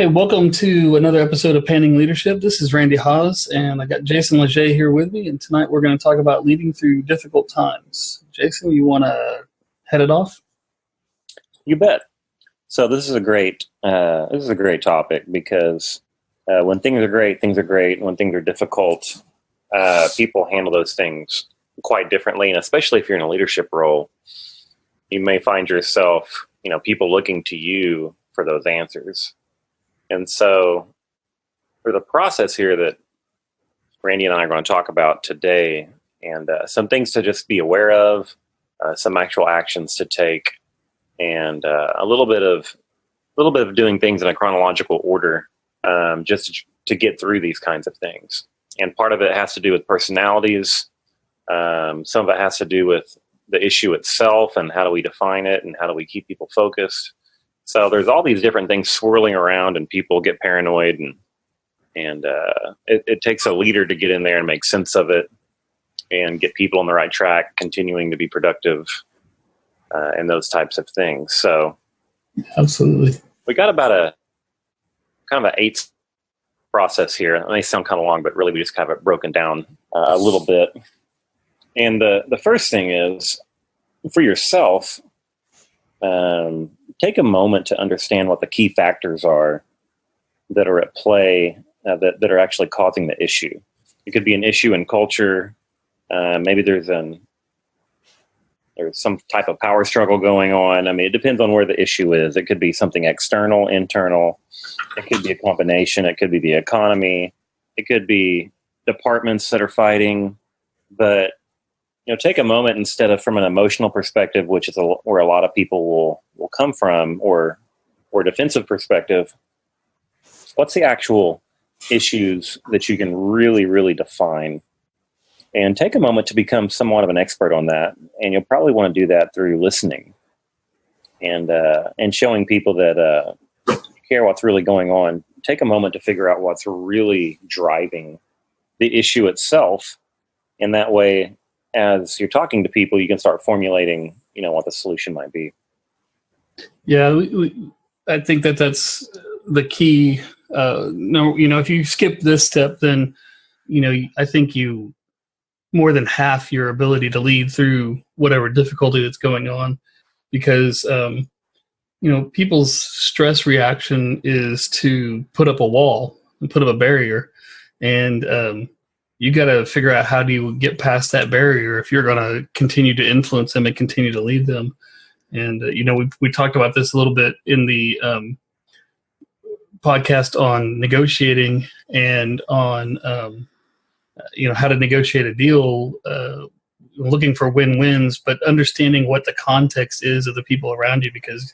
Hey, welcome to another episode of Panning Leadership. This is Randy Haas, and I got Jason Leger here with me. And tonight we're going to talk about leading through difficult times. Jason, you want to head it off? You bet. So this is a great topic because when things are great, things are great. When things are difficult, people handle those things quite differently, and especially if you're in a leadership role, you may find yourself, people looking to you for those answers. And so for the process here that Randy and I are going to talk about today, and some things to just be aware of, some actual actions to take, and a little bit of doing things in a chronological order, just to get through these kinds of things. And part of it has to do with personalities. Some of it has to do with the issue itself and how do we define it and how do we keep people focused. So there's all these different things swirling around, and people get paranoid, and it takes a leader to get in there and make sense of it and get people on the right track, continuing to be productive, and those types of things. So Absolutely. we got about a kind of an 8 process here. It may sound kind of long, but really we just have it broken down a little bit. And the first thing is, for yourself, take a moment to understand what the key factors are that are at play, that are actually causing the issue. It could be an issue in culture. Maybe there's some type of power struggle going on. I mean, it depends on where the issue is. It could be something external, internal. It could be a combination. It could be the economy. It could be departments that are fighting. But take a moment, instead of from an emotional perspective, which is where a lot of people will come from, or defensive perspective. What's the actual issues that you can really, really define? And take a moment to become somewhat of an expert on that. And you'll probably want to do that through listening and showing people that you care what's really going on. Take a moment to figure out what's really driving the issue itself. And that way, as you're talking to people, you can start formulating, what the solution might be. Yeah, I think that's the key. No, if you skip this step, then, I think you more than half your ability to lead through whatever difficulty that's going on, because, people's stress reaction is to put up a wall and put up a barrier. And, you got to figure out how do you get past that barrier if you're going to continue to influence them and continue to lead them. And, we talked about this a little bit in the podcast on negotiating and on, how to negotiate a deal, looking for win-wins, but understanding what the context is of the people around you, because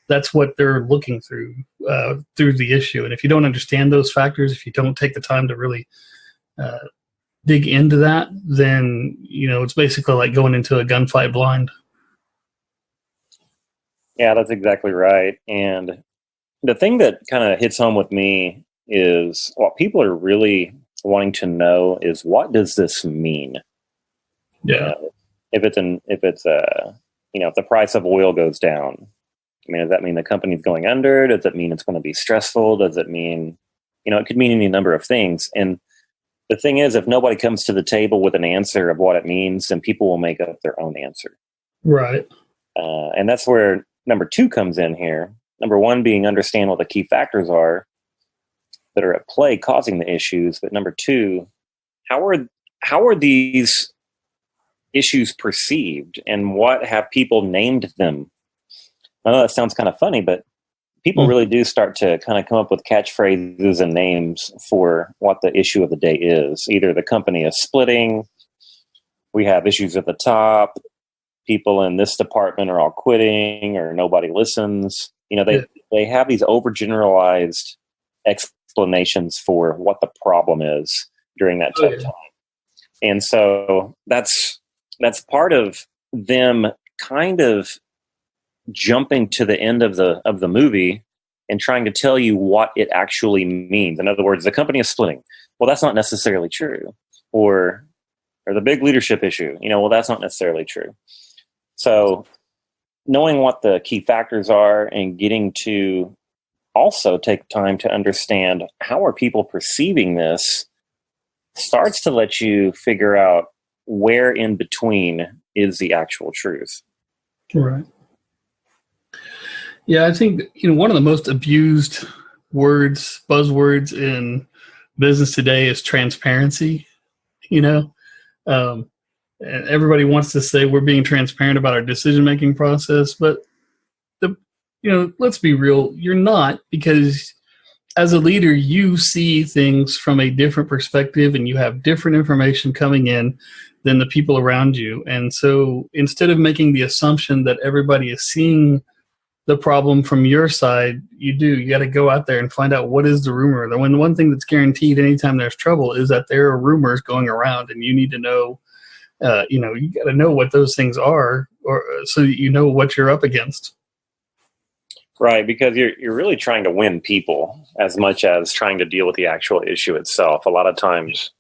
that's what they're looking through the issue. And if you don't understand those factors, if you don't take the time to really dig into that, then it's basically like going into a gunfight blind. Yeah, that's exactly right. And the thing that kind of hits home with me is what people are really wanting to know is, what does this mean? Yeah. If the price of oil goes down, does that mean the company's going under? Does it mean it's going to be stressful? Does it mean, it could mean any number of things. And the thing is, if nobody comes to the table with an answer of what it means, then people will make up their own answer. Right. And that's where number 2 comes in here. Number 1 being understand what the key factors are that are at play causing the issues. But number 2, how are these issues perceived, and what have people named them? I know that sounds kind of funny, but people really do start to kind of come up with catchphrases and names for what the issue of the day is. Either the company is splitting, we have issues at the top, people in this department are all quitting, or nobody listens. They have these overgeneralized explanations for what the problem is during that tough time. And so that's part of them kind of jumping to the end of the movie and trying to tell you what it actually means. In other words, the company is splitting. Well, that's not necessarily true. Or the big leadership issue. Well, that's not necessarily true. So knowing what the key factors are and getting to also take time to understand how are people perceiving this starts to let you figure out where in between is the actual truth. Right. Yeah, I think one of the most abused buzzwords in business today is transparency. And everybody wants to say we're being transparent about our decision making process, but let's be real, you're not, because as a leader, you see things from a different perspective and you have different information coming in than the people around you. And so instead of making the assumption that everybody is seeing the problem from your side, you got to go out there and find out what is the rumor. The one thing that's guaranteed anytime there's trouble is that there are rumors going around, and you need to know, you got to know what those things are, or so that you know what you're up against. Right, because you're really trying to win people as much as trying to deal with the actual issue itself. A lot of times,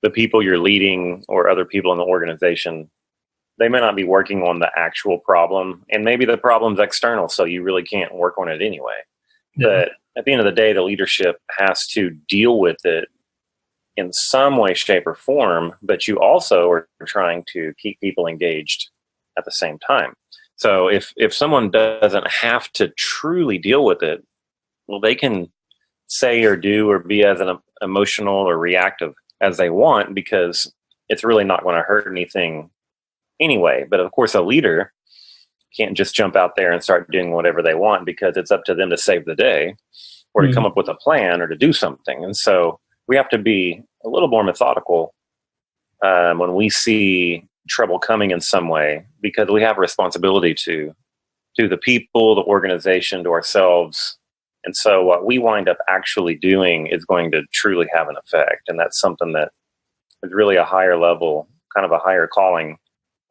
the people you're leading or other people in the organization, they may not be working on the actual problem, and maybe the problem's external, so you really can't work on it anyway. Yeah. But at the end of the day, the leadership has to deal with it in some way, shape, or form, but you also are trying to keep people engaged at the same time. So if someone doesn't have to truly deal with it, well, they can say or do or be as an emotional or reactive as they want, because it's really not going to hurt anything anyway. But of course, a leader can't just jump out there and start doing whatever they want, because it's up to them to save the day or to come up with a plan or to do something. And so we have to be a little more methodical when we see trouble coming in some way, because we have a responsibility to the people, the organization, to ourselves. And so what we wind up actually doing is going to truly have an effect. And that's something that is really a higher level, kind of a higher calling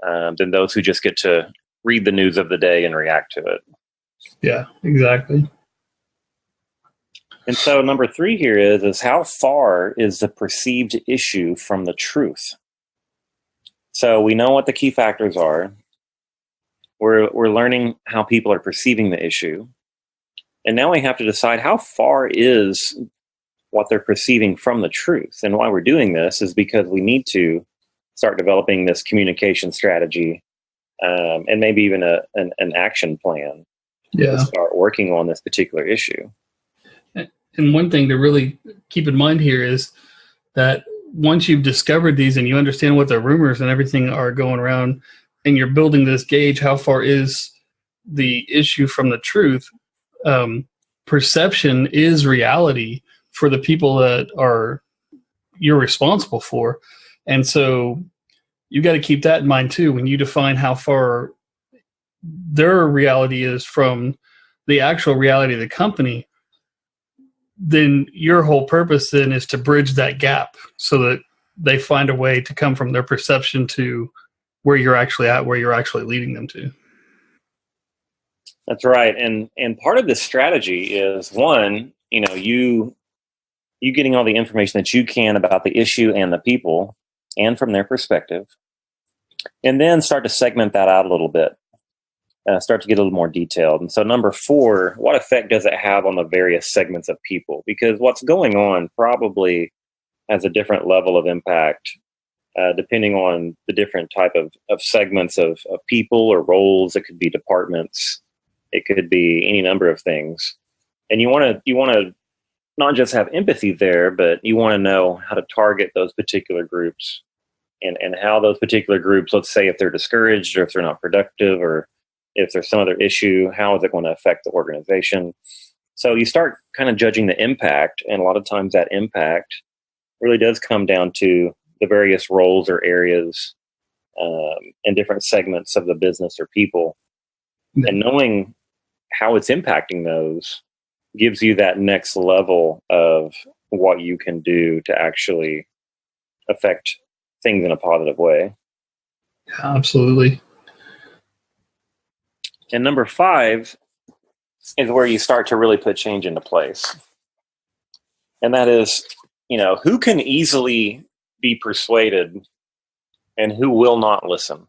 than those who just get to read the news of the day and react to it. Yeah, exactly. And so number 3 here is how far is the perceived issue from the truth? So we know what the key factors are. We're learning how people are perceiving the issue. And now we have to decide how far is what they're perceiving from the truth. And why we're doing this is because we need to start developing this communication strategy and maybe even an action plan to start working on this particular issue. And one thing to really keep in mind here is that once you've discovered these and you understand what the rumors and everything are going around, and you're building this gauge, how far is the issue from the truth, perception is reality for the people that you're responsible for. And so you got to keep that in mind too when you define how far their reality is from the actual reality of the company. Then your whole purpose then is to bridge that gap so that they find a way to come from their perception to where you're actually at, where you're actually leading them to. That's right. And part of this strategy is, one, you getting all the information that you can about the issue and the people and from their perspective, and then start to segment that out a little bit. Start to get a little more detailed. And so number 4, what effect does it have on the various segments of people? Because what's going on probably has a different level of impact depending on the different type of segments of people or roles. It could be departments. It could be any number of things. And you want to not just have empathy there, but you want to know how to target those particular groups and how those particular groups, let's say if they're discouraged or if they're not productive or if there's some other issue, how is it going to affect the organization? So you start kind of judging the impact, and a lot of times that impact really does come down to the various roles or areas and different segments of the business or people. Mm-hmm. And knowing how it's impacting those gives you that next level of what you can do to actually affect things in a positive way. Yeah, absolutely. And number 5 is where you start to really put change into place. And that is, who can easily be persuaded and who will not listen.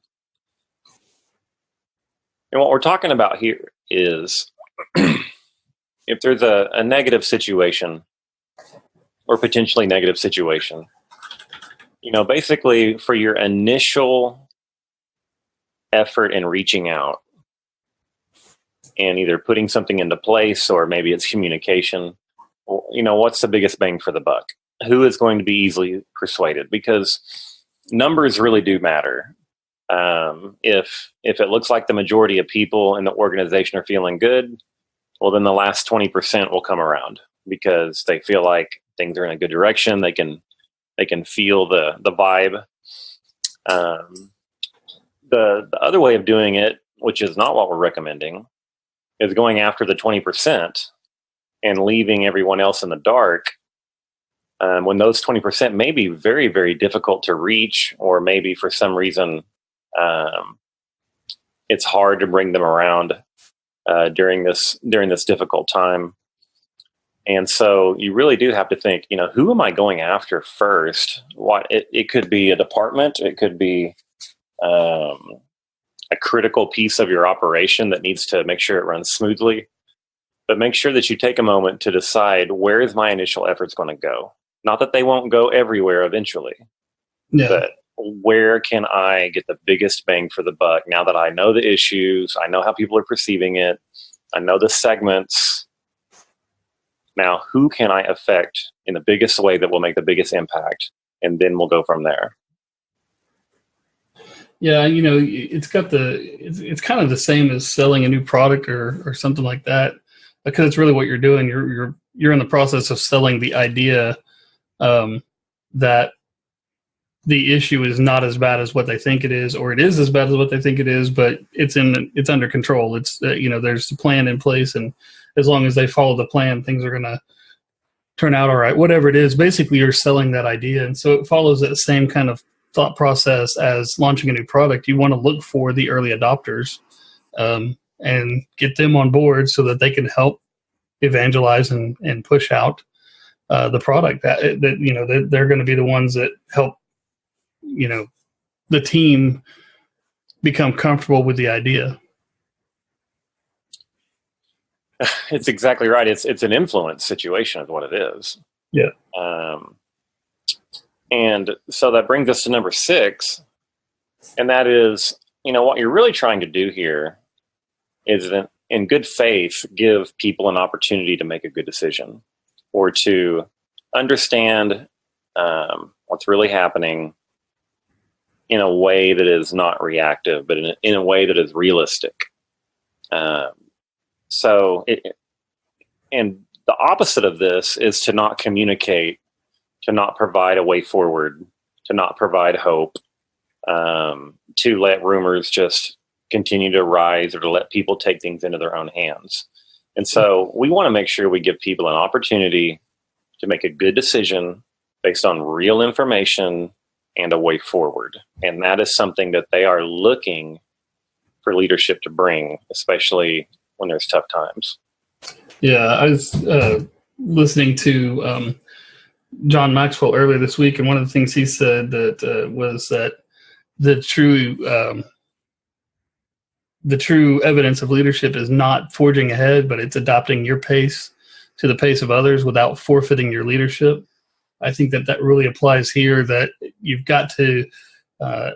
And what we're talking about here is if there's a negative situation or potentially negative situation, basically for your initial effort in reaching out and either putting something into place, or maybe it's communication, what's the biggest bang for the buck? Who is going to be easily persuaded? Because numbers really do matter. If it looks like the majority of people in the organization are feeling good, well, then the last 20% will come around because they feel like things are in a good direction. They can feel the vibe. The other way of doing it, which is not what we're recommending, is going after the 20% and leaving everyone else in the dark. When those 20% may be very, very difficult to reach, or maybe for some reason it's hard to bring them around during this difficult time. And so you really do have to think, who am I going after first? It could be a department, it could be a critical piece of your operation that needs to make sure it runs smoothly. But make sure that you take a moment to decide, where is my initial efforts going to go? Not that they won't go everywhere eventually, but where can I get the biggest bang for the buck now that I know the issues, I know how people are perceiving it, I know the segments. Now, who can I affect in the biggest way that will make the biggest impact? And then we'll go from there. Yeah, it's kind of the same as selling a new product or something like that, because it's really what you're doing. You're in the process of selling the idea that the issue is not as bad as what they think it is, or it is as bad as what they think it is, but it's under control. It's there's a plan in place, and as long as they follow the plan, things are going to turn out all right. Whatever it is, basically you're selling that idea, and so it follows that same kind of thought process as launching a new product. You want to look for the early adopters and get them on board so that they can help evangelize and push out the product. That they're going to be the ones that help the team become comfortable with the idea. It's exactly right. It's an influence situation is what it is. Yeah. And so that brings us to number 6, and that is, what you're really trying to do here is that in good faith, give people an opportunity to make a good decision, or to understand what's really happening in a way that is not reactive, but in a way that is realistic. And the opposite of this is to not communicate, to not provide a way forward, to not provide hope, to let rumors just continue to rise, or to let people take things into their own hands. And so we want to make sure we give people an opportunity to make a good decision based on real information and a way forward. And that is something that they are looking for leadership to bring, especially when there's tough times. Yeah, I was listening to John Maxwell earlier this week, and one of the things he said that was that the true evidence of leadership is not forging ahead, but it's adopting your pace to the pace of others without forfeiting your leadership. I think that really applies here, that you've got to,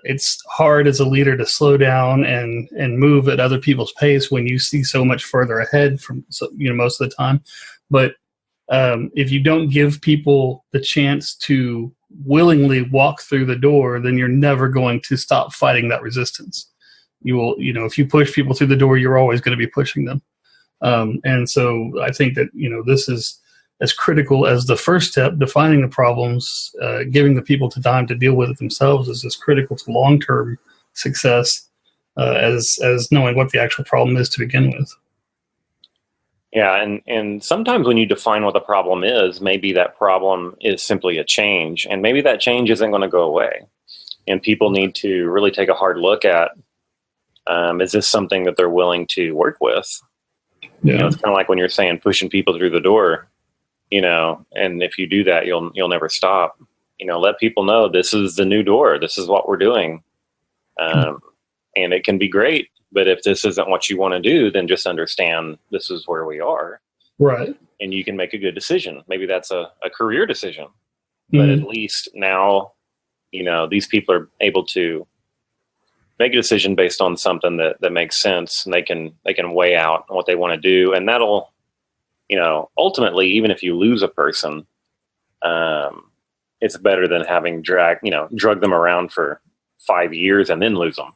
it's hard as a leader to slow down and move at other people's pace when you see so much further ahead from, most of the time. But if you don't give people the chance to willingly walk through the door, then you're never going to stop fighting that resistance. You will, if you push people through the door, you're always going to be pushing them. And so I think that, this is as critical as the first step, defining the problems, giving the people time to deal with it themselves is as critical to long-term success as knowing what the actual problem is to begin with. Yeah, and sometimes when you define what the problem is, maybe that problem is simply a change, and maybe that change isn't going to go away. And people need to really take a hard look at, is this something that they're willing to work with? Yeah. It's kind of like when you're saying pushing people through the door, and if you do that, you'll never stop. Let people know this is the new door. This is what we're doing. And it can be great. But if this isn't what you want to do, then just understand this is where we are. Right. and you can make a good decision. Maybe that's a career decision, but at least now, these people are able to make a decision based on something that makes sense, and they can weigh out what they want to do. And that'll, ultimately, even if you lose a person, it's better than having drug them around for 5 years and then lose them.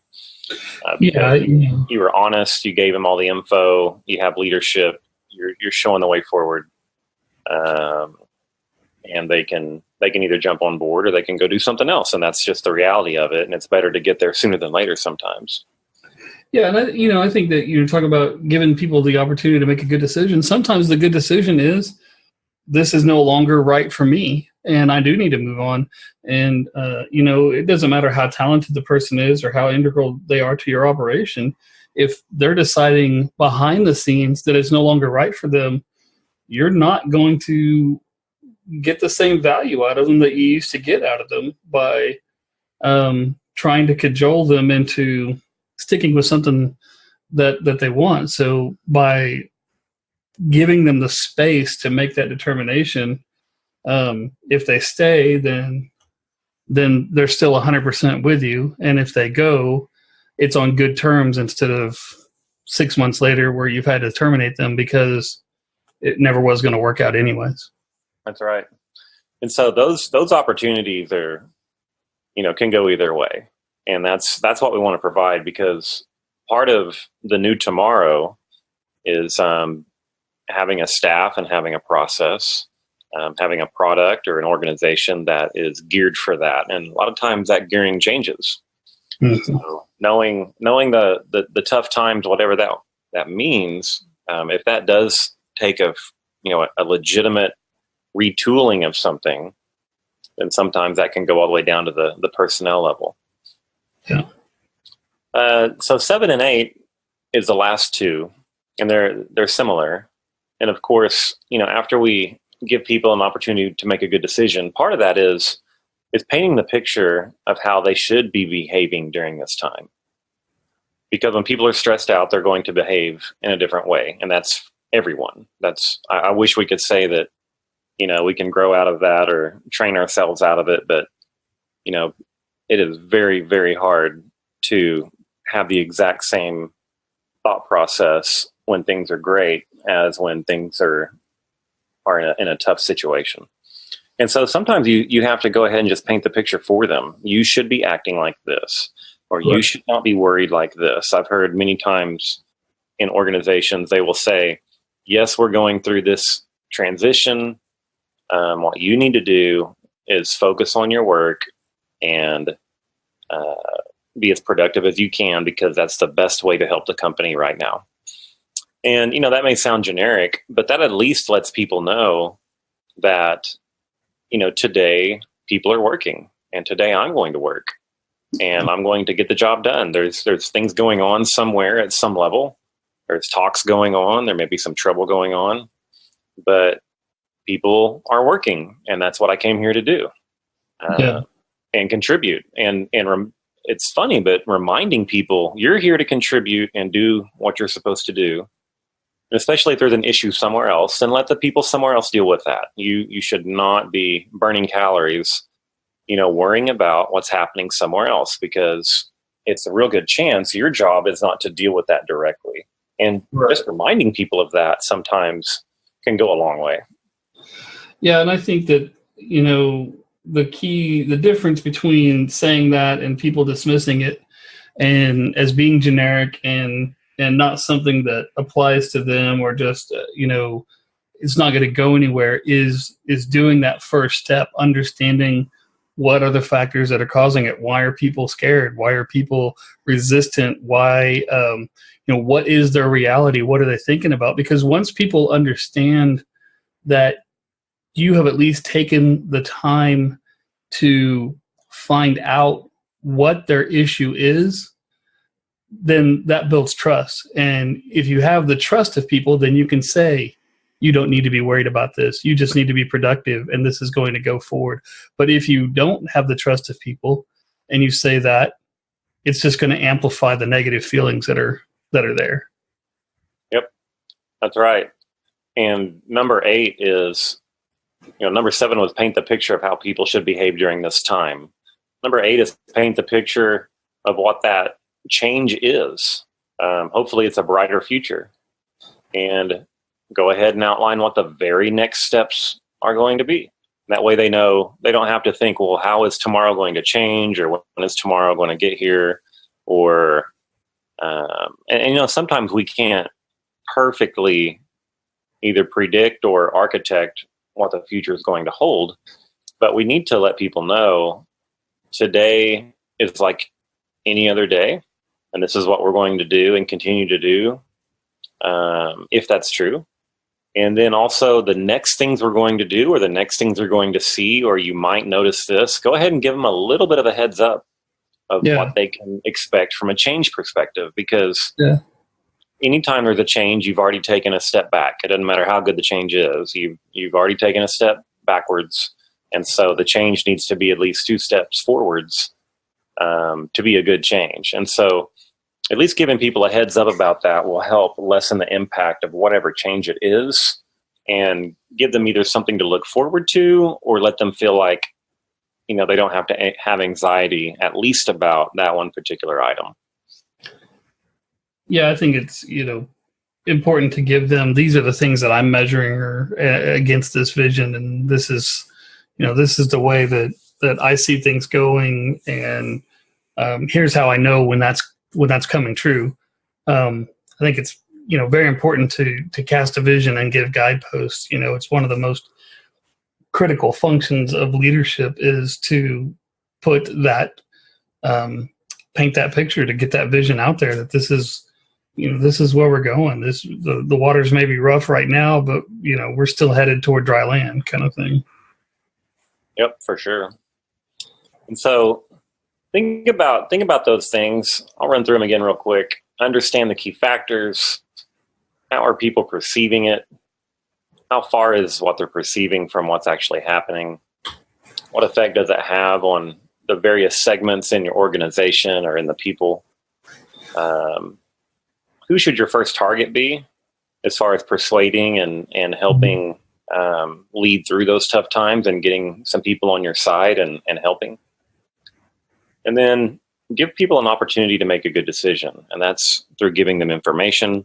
You were honest. You gave them all the info. You have leadership. You're showing the way forward, and they can either jump on board or they can go do something else. And that's just the reality of it. And it's better to get there sooner than later sometimes. Yeah, and I think that you're talking about giving people the opportunity to make a good decision. Sometimes the good decision is, this is no longer right for me, and I do need to move on. And, it doesn't matter how talented the person is or how integral they are to your operation. If they're deciding behind the scenes that it's no longer right for them, you're not going to get the same value out of them that you used to get out of them by trying to cajole them into sticking with something that they want. So by giving them the space to make that determination, if they stay, then they're still 100% with you. And if they go, it's on good terms instead of 6 months later where you've had to terminate them because it never was going to work out anyways. That's right. And so those opportunities are, can go either way. And that's what we want to provide, because part of the new tomorrow is having a staff and having a process, having a product or an organization that is geared for that. And a lot of times that gearing changes. Mm-hmm. So knowing the tough times, whatever that means, if that does take a legitimate retooling of something, then sometimes that can go all the way down to the personnel level. Yeah. So 7 and 8 is the last two, and they're similar. And of course, after we give people an opportunity to make a good decision, part of that is painting the picture of how they should be behaving during this time. Because when people are stressed out, they're going to behave in a different way, and that's everyone. I wish we could say that, we can grow out of that or train ourselves out of it, but it is very, very hard to have the exact same thought process when things are great as when things are in a tough situation. And so sometimes you have to go ahead and just paint the picture for them. You should be acting like this, or you should not be worried like this. I've heard many times in organizations, they will say, yes, we're going through this transition. What you need to do is focus on your work and be as productive as you can, because that's the best way to help the company right now. And, that may sound generic, but that at least lets people know that, today people are working, and today I'm going to work, and I'm going to get the job done. There's things going on somewhere at some level. There's talks going on. There may be some trouble going on, but people are working, and that's what I came here to do, and contribute. And it's funny, but reminding people you're here to contribute and do what you're supposed to do, especially if there's an issue somewhere else, then let the people somewhere else deal with that. You should not be burning calories, worrying about what's happening somewhere else, because it's a real good chance your job is not to deal with that directly. And just reminding people of that sometimes can go a long way. Yeah, and I think that, the difference between saying that and people dismissing it and as being generic and not something that applies to them, or just, it's not going to go anywhere, is doing that first step, understanding what are the factors that are causing it. Why are people scared? Why are people resistant? Why, what is their reality? What are they thinking about? Because once people understand that you have at least taken the time to find out what their issue is, then that builds trust. And if you have the trust of people, then you can say, you don't need to be worried about this. You just need to be productive, and this is going to go forward. But if you don't have the trust of people and you say that, it's just going to amplify the negative feelings that are there. Yep, that's right. And number 8 is, number 7 was paint the picture of how people should behave during this time. Number 8 is paint the picture of what that change is. Hopefully it's a brighter future. And go ahead and outline what the very next steps are going to be. That way they know they don't have to think, well, how is tomorrow going to change, or when is tomorrow going to get here? Or, sometimes we can't perfectly either predict or architect what the future is going to hold, but we need to let people know today is like any other day, and this is what we're going to do and continue to do, if that's true. And then also the next things we're going to do, or the next things we're going to see, or you might notice this, go ahead and give them a little bit of a heads up of what they can expect from a change perspective, because anytime there's a change, you've already taken a step back. It doesn't matter how good the change is. You've already taken a step backwards. And so the change needs to be at least 2 steps forwards to be a good change. And so at least giving people a heads up about that will help lessen the impact of whatever change it is, and give them either something to look forward to, or let them feel like, they don't have to have anxiety, at least about that one particular item. Yeah, I think it's, important to give them, these are the things that I'm measuring against this vision. And this is, this is the way that I see things going. And here's how I know when that's coming true. I think it's, very important to cast a vision and give guideposts. It's one of the most critical functions of leadership is to put that, paint that picture, to get that vision out there that this is where we're going. The waters may be rough right now, but we're still headed toward dry land, kind of thing. Yep, for sure. And so think about those things. I'll run through them again real quick. Understand the key factors. How are people perceiving it? How far is what they're perceiving from what's actually happening? What effect does it have on the various segments in your organization or in the people? Who should your first target be as far as persuading and helping lead through those tough times and getting some people on your side and helping? And then give people an opportunity to make a good decision. And that's through giving them information,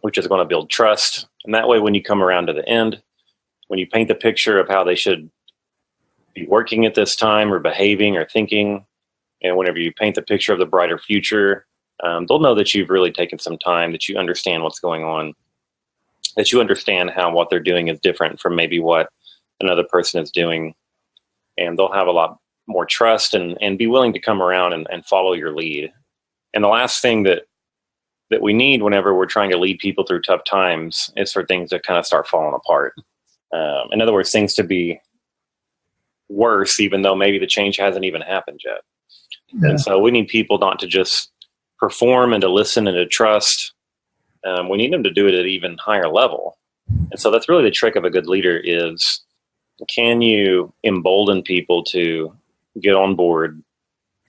which is going to build trust. And that way, when you come around to the end, when you paint the picture of how they should be working at this time or behaving or thinking, and whenever you paint the picture of the brighter future, they'll know that you've really taken some time, that you understand what's going on, that you understand how what they're doing is different from maybe what another person is doing. And they'll have a lot more trust and be willing to come around and follow your lead. And the last thing that we need whenever we're trying to lead people through tough times is for things to kind of start falling apart. In other words, things to be worse, even though maybe the change hasn't even happened yet. Yeah. And so we need people not to just perform and to listen and to trust. We need them to do it at an even higher level. And so that's really the trick of a good leader is, can you embolden people to get on board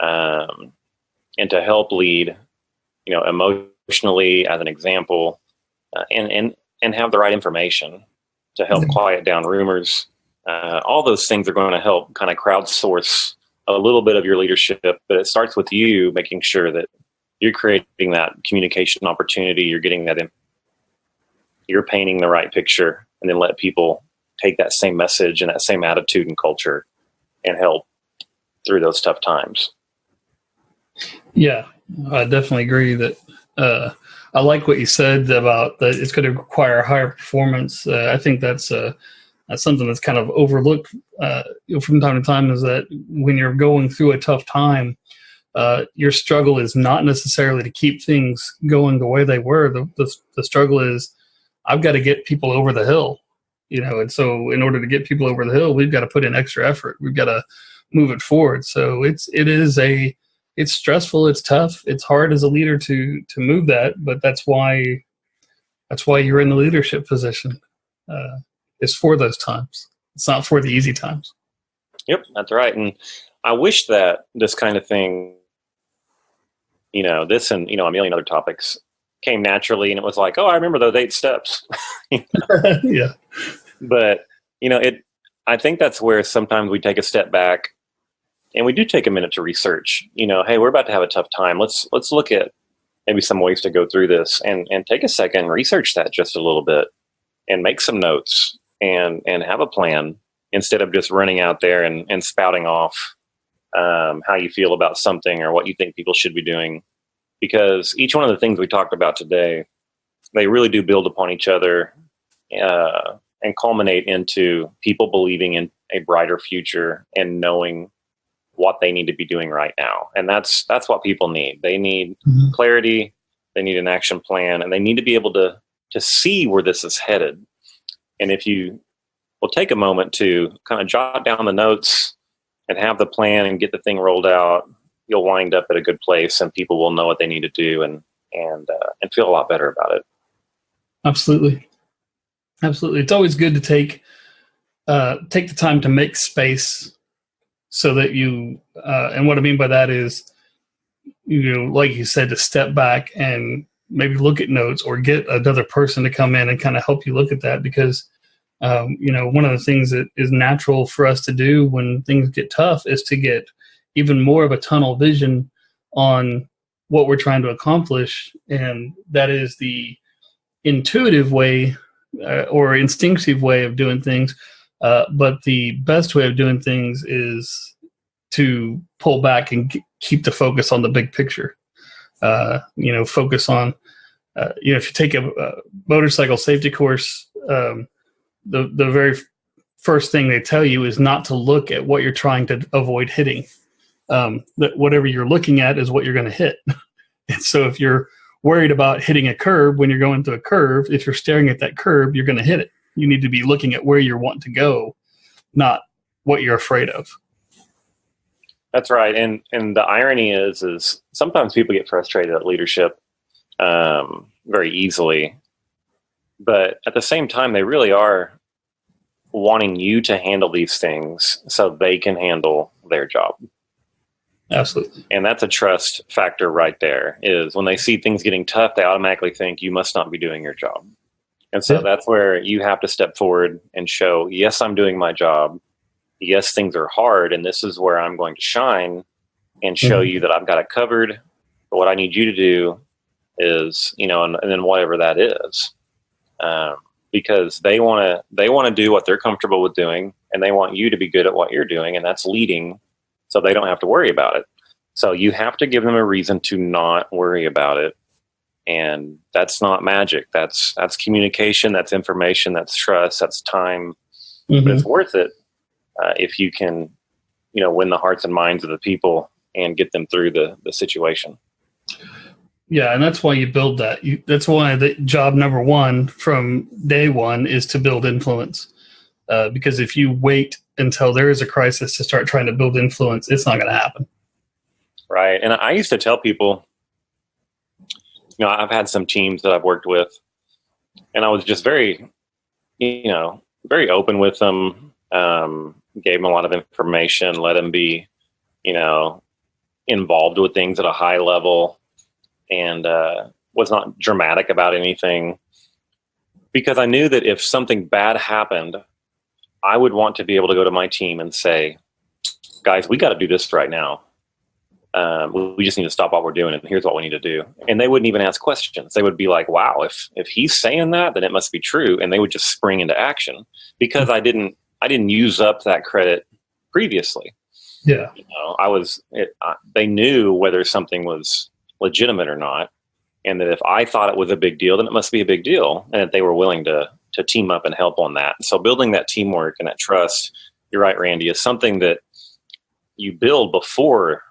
and to help lead, emotionally as an example, and have the right information to help quiet down rumors. All those things are going to help kind of crowdsource a little bit of your leadership, but it starts with you making sure that you're creating that communication opportunity. You're getting that you're painting the right picture, and then let people take that same message and that same attitude and culture and help through those tough times. Yeah, I definitely agree that I like what you said about that it's going to require higher performance. I think that's something that's kind of overlooked from time to time, is that when you're going through a tough time, your struggle is not necessarily to keep things going the way they were. The struggle is, I've got to get people over the hill, and so in order to get people over the hill, we've got to put in extra effort. We've got to move it forward. So it's stressful. It's tough. It's hard as a leader to move that, but that's why you're in the leadership position. It's for those times. It's not for the easy times. Yep, that's right. And I wish that this kind of thing, this and, a million other topics, came naturally, and it was like, oh, I remember those 8 steps. Yeah. But I think that's where sometimes we take a step back, and we do take a minute to research. Hey, we're about to have a tough time. Let's look at maybe some ways to go through this, and take a second and research that just a little bit, and make some notes, and have a plan, instead of just running out there and spouting off how you feel about something or what you think people should be doing. Because each one of the things we talked about today, they really do build upon each other, and culminate into people believing in a brighter future and knowing what they need to be doing right now. And that's what people need. They need clarity, they need an action plan, and they need to be able to see where this is headed. And if you will take a moment to kind of jot down the notes and have the plan and get the thing rolled out, you'll wind up at a good place, and people will know what they need to do and feel a lot better about it. Absolutely. It's always good to take the time to make space so that you, and what I mean by that is, like you said, to step back and maybe look at notes, or get another person to come in and kind of help you look at that. Because, one of the things that is natural for us to do when things get tough is to get even more of a tunnel vision on what we're trying to accomplish. And that is the intuitive way or instinctive way of doing things. But the best way of doing things is to pull back and keep the focus on the big picture. Focus on, if you take a motorcycle safety course, the very first thing they tell you is not to look at what you're trying to avoid hitting. That whatever you're looking at is what you're going to hit. And so if you're worried about hitting a curb when you're going through a curve, if you're staring at that curb, you're going to hit it. You need to be looking at where you're wanting to go, not what you're afraid of. That's right. And the irony is sometimes people get frustrated at leadership very easily. But at the same time, they really are wanting you to handle these things so they can handle their job. Absolutely. And that's a trust factor right there, is when they see things getting tough, they automatically think you must not be doing your job. And so that's where you have to step forward and show, yes, I'm doing my job. Yes, things are hard, and this is where I'm going to shine and show you that I've got it covered. But what I need you to do is, and then whatever that is, because they want to do what they're comfortable with doing, and they want you to be good at what you're doing, and that's leading, so they don't have to worry about it. So you have to give them a reason to not worry about it. And that's not magic. That's communication, that's information, that's trust, that's time. But it's worth it if you can, win the hearts and minds of the people and get them through the situation. Yeah, and that's why you build that. That's why the job number one from day one is to build influence. Because if you wait until there is a crisis to start trying to build influence, it's not going to happen. Right. And I used to tell people, I've had some teams that I've worked with, and I was just very, very open with them, gave them a lot of information, let them be, involved with things at a high level, and was not dramatic about anything, because I knew that if something bad happened, I would want to be able to go to my team and say, guys, we got to do this right now. We just need to stop what we're doing, and here's what we need to do. And they wouldn't even ask questions. They would be like, wow, if he's saying that, then it must be true. And they would just spring into action, because I didn't use up that credit previously. Yeah. They knew whether something was legitimate or not. And that if I thought it was a big deal, then it must be a big deal. And that they were willing to team up and help on that. So building that teamwork and that trust, you're right, Randy, is something that you build before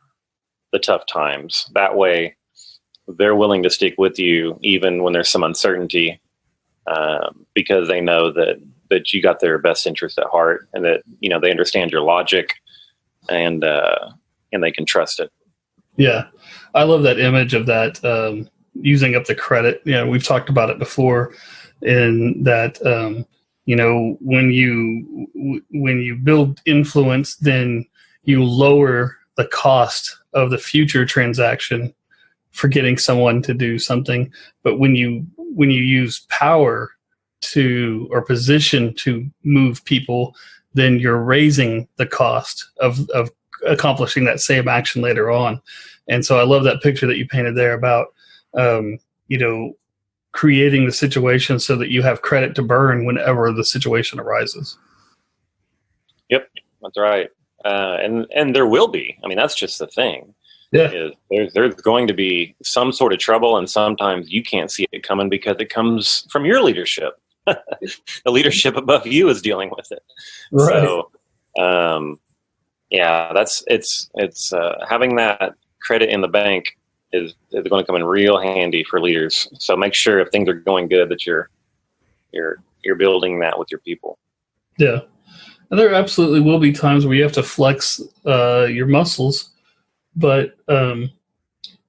the tough times. That way they're willing to stick with you even when there's some uncertainty, because they know that you got their best interest at heart, and that, they understand your logic, and they can trust it. Yeah. I love that image of that, using up the credit. We've talked about it before, in that, when you build influence, then you lower the cost of the future transaction getting someone to do something. But when you use power or position to move people, then you're raising the cost of accomplishing that same action later on. And so I love that picture that you painted there about, creating the situation so that you have credit to burn whenever the situation arises. Yep, that's right. And there will be. I mean, that's just the thing. Yeah. There's going to be some sort of trouble, and sometimes you can't see it coming because it comes from your leadership. The leadership above you is dealing with it. Right. So, it's having that credit in the bank is going to come in real handy for leaders. So make sure if things are going good that you're building that with your people. Yeah. And there absolutely will be times where you have to flex your muscles, but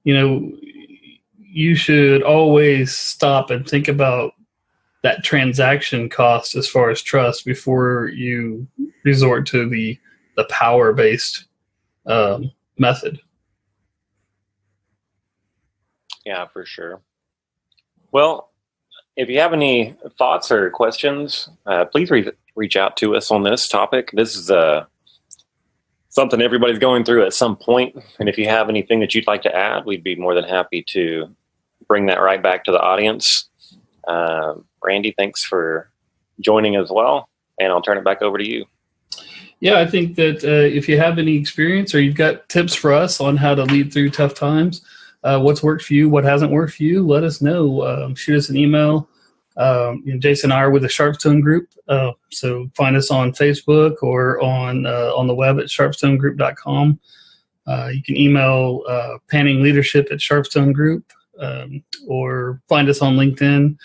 you should always stop and think about that transaction cost as far as trust before you resort to the power-based method. Yeah, for sure. Well, if you have any thoughts or questions, please reach out to us on this topic. This is something everybody's going through at some point. And if you have anything that you'd like to add, we'd be more than happy to bring that right back to the audience. Randy, thanks for joining as well. And I'll turn it back over to you. Yeah, I think that if you have any experience or you've got tips for us on how to lead through tough times, what's worked for you, what hasn't worked for you, let us know. Shoot us an email. Jason and I are with the Sharpstone Group, so find us on Facebook or on the web at sharpstonegroup.com. You can email panningleadership@Sharpstone Group, or find us on LinkedIn,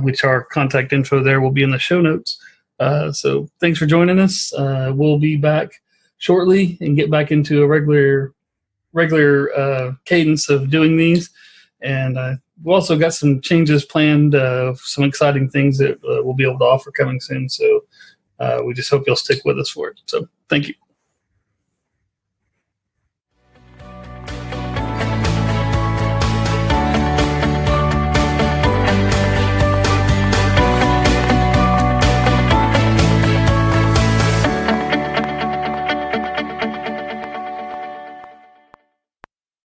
which our contact info there will be in the show notes. So thanks for joining us. We'll be back shortly and get back into a regular cadence of doing these. And we've also got some changes planned, some exciting things that we'll be able to offer coming soon. So we just hope you'll stick with us for it. So thank you.